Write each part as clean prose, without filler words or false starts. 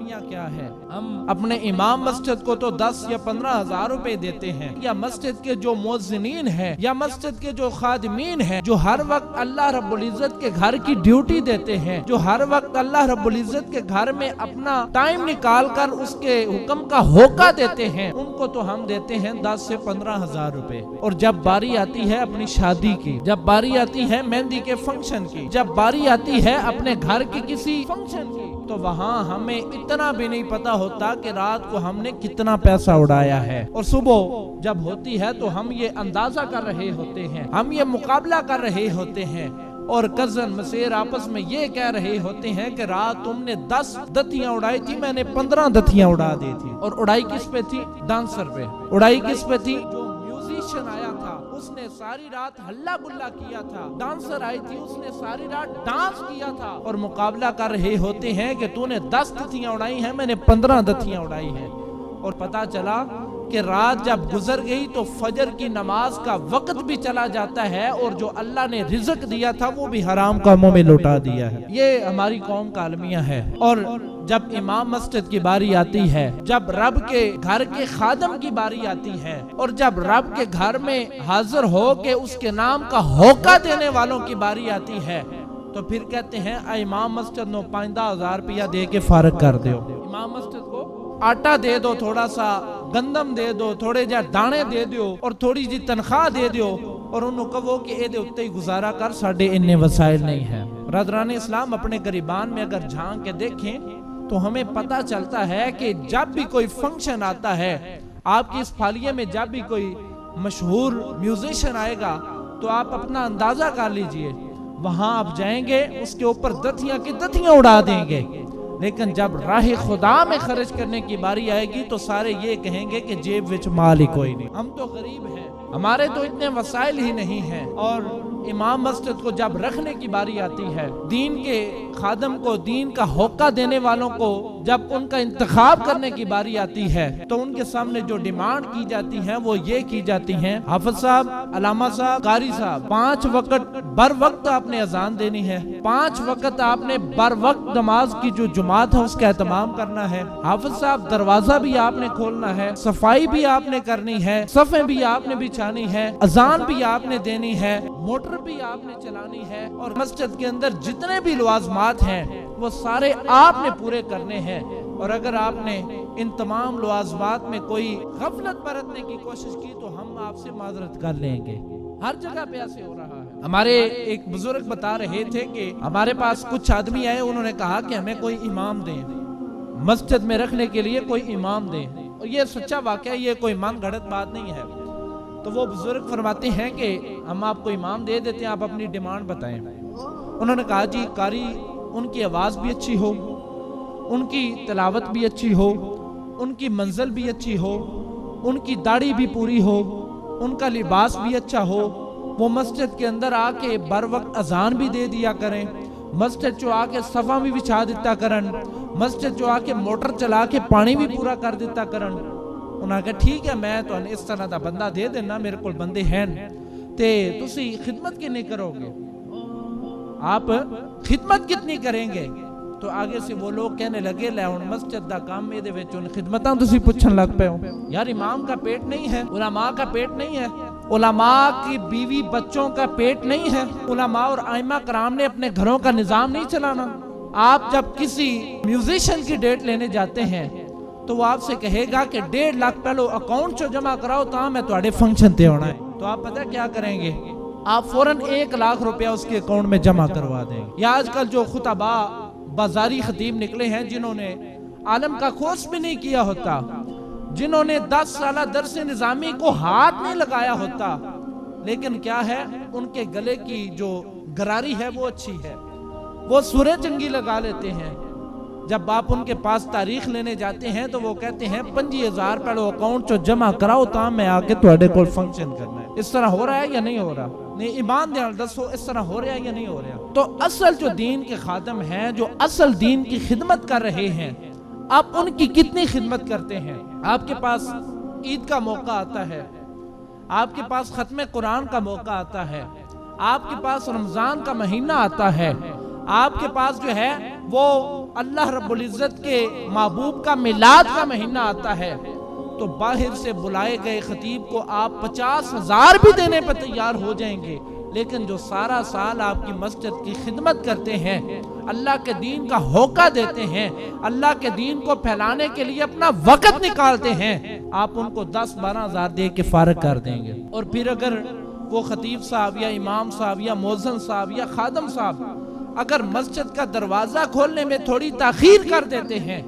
کامیابیاں کیا ہے. ہم اپنے امام مسجد کو تو 10 یا 15 ہزار روپے دیتے ہیں, یا مسجد کے جو مؤذنین ہیں یا مسجد کے جو خادمین ہیں جو ہر وقت اللہ رب العزت کے گھر کی ڈیوٹی دیتے ہیں, جو ہر وقت اللہ رب العزت کے گھر میں اپنا ٹائم نکال کر اس کے حکم کا ہوکا دیتے ہیں, ان کو تو ہم دیتے ہیں 10 سے 15 ہزار روپے. اور جب باری آتی ہے اپنی شادی کی, جب باری آتی ہے مہندی کے فنکشن کی, جب باری آتی ہے اپنے گھر کی کسی فنکشن کی, تو وہاں ہمیں اتنا بھی نہیں پتا ہوتا کہ رات کو ہم نے کتنا پیسہ اڑایا ہے. اور صبح جب ہوتی ہے تو ہم یہ اندازہ کر رہے ہوتے ہیں, ہم یہ مقابلہ کر رہے ہوتے ہیں, اور کزن مسیر آپس میں یہ کہہ رہے ہوتے ہیں کہ رات تم نے 10 دتیاں اڑائی تھی, میں نے 15 دتیاں اڑا دی تھی. اور اڑائی کس پہ تھی؟ ڈانسر پہ. اڑائی کس پہ تھی؟ جو میوزیشین آیا تھا اس نے ساری رات ہلا گلا کیا تھا, ڈانسر آئی تھی اس نے ساری رات ڈانس کیا تھا, اور مقابلہ کر رہے ہوتے ہیں کہ تو نے 10 دتیاں اڑائی ہیں, میں نے 15 دتیاں اڑائی ہیں. اور پتا چلا کہ رات جب گزر گئی تو فجر کی نماز کا وقت بھی چلا جاتا ہے, اور جو اللہ نے رزق دیا تھا وہ بھی حرام کاموں میں لوٹا دیا ہے. یہ ہماری قوم کا المیہ ہے. اور جب امام مسجد کی باری آتی ہے, جب رب کے گھر کے خادم کی باری آتی ہے, اور جب رب کے گھر میں حاضر ہو کے اس کے نام کا ہوکا دینے والوں کی باری آتی ہے, تو پھر کہتے ہیں اے امام مسجد نو 5,000 روپیہ دے کے فارغ کر دیو. امام مسجد کو آٹا دے دو, تھوڑا سا گندم دے دو, تھوڑے جا دانے دے دیو, اور تھوڑی جی تنخواہ دے دیو, اور انہوں کہو کہ اے دے اتے ہی گزارا کر, ساڑھے انہیں وسائل نہیں ہیں. برادران اسلام, اپنے گریبان میں اگر جھانک کے دیکھیں تو ہمیں پتا چلتا ہے کہ جب بھی کوئی فنکشن آتا ہے, آپ کی اس فالیے میں جب بھی کوئی مشہور میوزیشین آئے گا تو آپ اپنا اندازہ کر لیجئے, وہاں آپ جائیں گے اس کے اوپر دتیاں کی دتیاں اڑا دیں گے, لیکن جب راہ خدا میں خرچ کرنے کی باری آئے گی تو سارے یہ کہیں گے کہ جیب وچ مال ہی کوئی نہیں, ہم تو غریب ہیں, ہمارے تو اتنے وسائل ہی نہیں ہیں. اور امام مسجد کو جب رکھنے کی باری آتی ہے, دین کے خادم کو, دین کا ہوکا دینے والوں کو جب ان کا انتخاب کرنے کی باری آتی ہے, تو ان کے سامنے جو ڈیمانڈ کی جاتی ہیں وہ یہ کی جاتی ہیں, حافظ صاحب, علامہ صاحب, قاری صاحب, 5 وقت بر وقت آپ نے اذان دینی ہے, 5 وقت آپ نے بر وقت نماز کی جو جماعت ہے اس کا اہتمام کرنا ہے, حافظ صاحب دروازہ بھی آپ نے کھولنا ہے, صفائی بھی آپ نے کرنی ہے, صفیں بھی آپ نے بچھانی ہے, اذان بھی آپ نے دینی ہے, موٹر بھی آپ نے چلانی ہے, اور مسجد کے اندر جتنے بھی لوازمات ہیں وہ سارے آپ نے پورے کرنے ہیں. اور اگر آپ نے ان تمام لوازمات میں کوئی غفلت برتنے کی کوشش کی تو ہم آپ سے معذرت کر لیں گے. ہر جگہ پہ ایسے ہو رہا ہے. ہمارے ایک بزرگ بتا رہے تھے کہ ہمارے پاس کچھ آدمی آئے, انہوں نے کہا کہ ہمیں کوئی امام دیں, مسجد میں رکھنے کے لیے کوئی امام دیں. اور یہ سچا واقعہ, یہ کوئی من گھڑت بات نہیں ہے. تو وہ بزرگ فرماتے ہیں کہ ہم آپ کو امام دے دیتے ہیں, آپ اپنی ڈیمانڈ بتائیں. انہوں نے کہا جی قاری ان کی آواز بھی اچھی ہو, ان کی تلاوت بھی اچھی ہو, ان کی منزل بھی اچھی ہو, ان کی داڑھی بھی پوری ہو, ان کا لباس بھی اچھا ہو, وہ مسجد کے اندر آ کے بر وقت اذان بھی دے دیا کریں, مسجد جو آ کے صفا بھی بچھا دیتا کرن, مسجد جو آ کے موٹر چلا کے پانی بھی پورا کر دیتا کرن. انہوں نے کہا ٹھیک ہے, میں تو اس طرح دا بندہ دے دینا, میرے کو بندے ہیں, تے تسی خدمت کی نہیں کرو گے, آپ خدمت کتنی کریں گے؟ تو آگے سے وہ لوگ کہنے لگے لے ان مسجد دا کام میں دے وچ ان خدمتاں تسی پوچھن لگ پے ہو. یار امام کا پیٹ نہیں ہے, علماء کا پیٹ نہیں ہے, علماء کی بیوی بچوں کا پیٹ نہیں ہے, علماء اور ائمہ کرام نے اپنے گھروں کا نظام نہیں چلانا. آپ جب کسی میوزیشین کی ڈیٹ لینے جاتے ہیں تو وہ آپ سے کہے گا کہ 1.5 لاکھ پہلو اکاؤنٹ چو جمع کراؤ تا میں تواڈے فنکشن تے ہونا ہے. تو آپ پتہ کیا کریں گے؟ آپ فوراً 1 لاکھ روپیہ اس کے اکاؤنٹ میں جمع کروا دیں. یا آج کل جو خطباء بازاری خطیب نکلے ہیں جنہوں نے عالم کا کورس بھی نہیں کیا ہوتا, جنہوں نے 10 سالہ درس نظامی کو ہاتھ نہیں لگایا ہوتا, لیکن کیا ہے ان کے گلے کی جو گراری ہے وہ اچھی ہے, وہ سورہ چنگی لگا لیتے ہیں. جب آپ ان کے پاس تاریخ لینے جاتے ہیں تو وہ کہتے ہیں 25,000 پہلو اکاؤنٹ چو جمع کراؤ تا میں آکے تواڈے کول فنکشن کرنا ہے. اس طرح ہو رہا ہے یا نہیں ہو رہا؟ نہیں, ایمان دیال دسو اس طرح ہو رہا ہے یا نہیں ہو رہا؟ تو اصل جو دین کے خادم ہیں, جو اصل دین کی خدمت کر رہے ہیں, آپ ان کی کتنی خدمت کرتے ہیں؟ آپ کے پاس عید کا موقع آتا ہے, آپ کے پاس ختم قرآن کا موقع آتا ہے, آپ کے پاس رمضان کا مہینہ آتا ہے, آپ کے پاس جو ہے وہ اللہ رب العزت کے محبوب کا میلاد کا مہینہ آتا ہے تو باہر سے بلائے گئے خطیب کو آپ 50,000 بھی دینے پر تیار ہو جائیں گے، لیکن جو سارا سال آپ کی مسجد کی خدمت کرتے ہیں، اللہ کے دین کا ہوکہ دیتے ہیں، اللہ کے دین کو پھیلانے کے لیے اپنا وقت نکالتے ہیں، آپ ان کو 10-12,000 دے کے فارغ کر دیں گے۔ اور پھر اگر وہ خطیب صاحب یا امام صاحب یا مؤذن صاحب یا خادم صاحب اگر مسجد کا دروازہ کھولنے میں تھوڑی تاخیر کر دیتے ہیں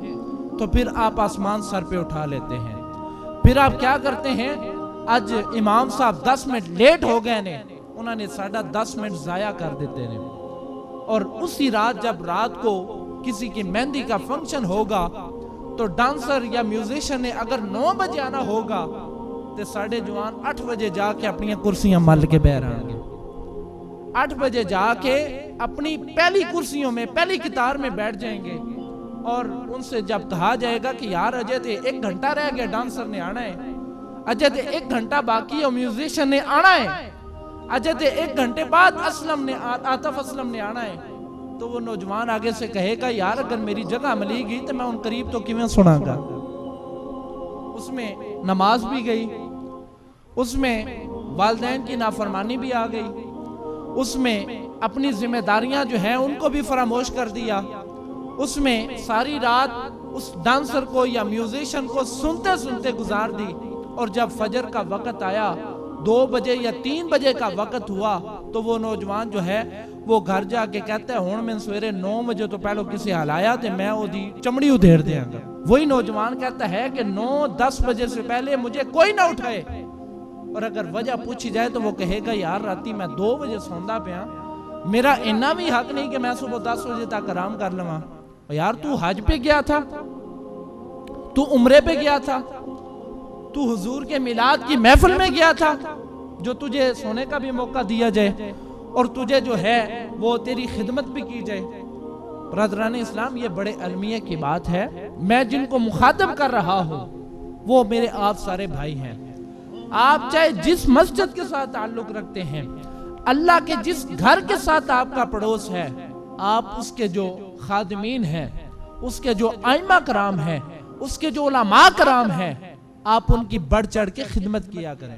تو پھر آپ آسمان سر پہ اٹھا لیتے ہیں۔ پھر آپ کیا کرتے ہیں؟ آج امام صاحب 10 منٹ لیٹ ہو گئے نے، انہوں نے 10.5 منٹ ضائع کر دیتے ہیں، اور اسی رات جب رات کو کسی کی مہندی کا فنکشن ہوگا تو ڈانسر یا میوزیشن نے اگر 9 بجے آنا ہوگا تو ساڑھے جوان 8 بجے جا کے اپنی کرسیاں مل کے بیٹھ آئیں گے، 8 بجے جا کے اپنی پہلی کرسیوں میں پہلی قطار میں بیٹھ جائیں گے، اور ان سے جب کہا جائے گا کہ یار اجے تے 1 گھنٹہ رہ گیا، ڈانسر نے آنا ہے، اجے تے 1 گھنٹہ باقی ہے، میوزیشن نے آنا ہے، اجے تے 1 گھنٹے بعد عاطف اسلم نے آنا ہے، تو وہ نوجوان آگے سے کہے گا یار اگر میری جگہ ملی گئی تو میں ان قریب تو کیوں سنا گا۔ اس میں نماز بھی گئی، اس میں والدین کی نافرمانی بھی آ گئی، اس میں اپنی ذمہ داریاں جو ہیں ان کو بھی فراموش کر دیا، اس میں ساری رات اس ڈانسر کو یا میوزیشن کو سنتے سنتے گزار دی، اور جب فجر کا وقت آیا 2 بجے یا 3 بجے کا وقت ہوا تو وہ نوجوان جو ہے وہ گھر جا کے کہتا ہے ہون میں سویرے 9 بجے تو پہلو کسی حال آیا تو میں وہ دی چمڑی ادھیر دیا گا۔ وہی نوجوان کہتا ہے کہ 9-10 بجے سے پہلے مجھے کوئی نہ اٹھائے، اور اگر وجہ پوچھی جائے تو وہ کہے گا یار راتی میں 2 بجے سوندا پیا، میرا اتنا بھی حق نہیں کہ میں صبح 10 بجے تک آرام کر لواں۔ یار تو حج پہ گیا تھا، تو عمرے پہ گیا تھا، تو حضور کے میلاد کی محفل میں گیا تھا جو تجھے سونے کا بھی موقع دیا جائے اور تجھے جو ہے وہ تیری خدمت بھی کی جائے۔ برادران اسلام یہ بڑے علمیہ کی بات ہے، میں جن کو مخاطب کر رہا ہوں وہ میرے آپ سارے بھائی ہیں۔ آپ چاہے جس مسجد کے ساتھ تعلق رکھتے ہیں، اللہ کے جس گھر کے ساتھ آپ کا پڑوس ہے، آپ اس کے جو خادمین ہیں، اس کے جو ائمہ کرام ہیں، اس کے جو علماء کرام ہیں، آپ ان کی بڑھ چڑھ کے خدمت کیا کریں۔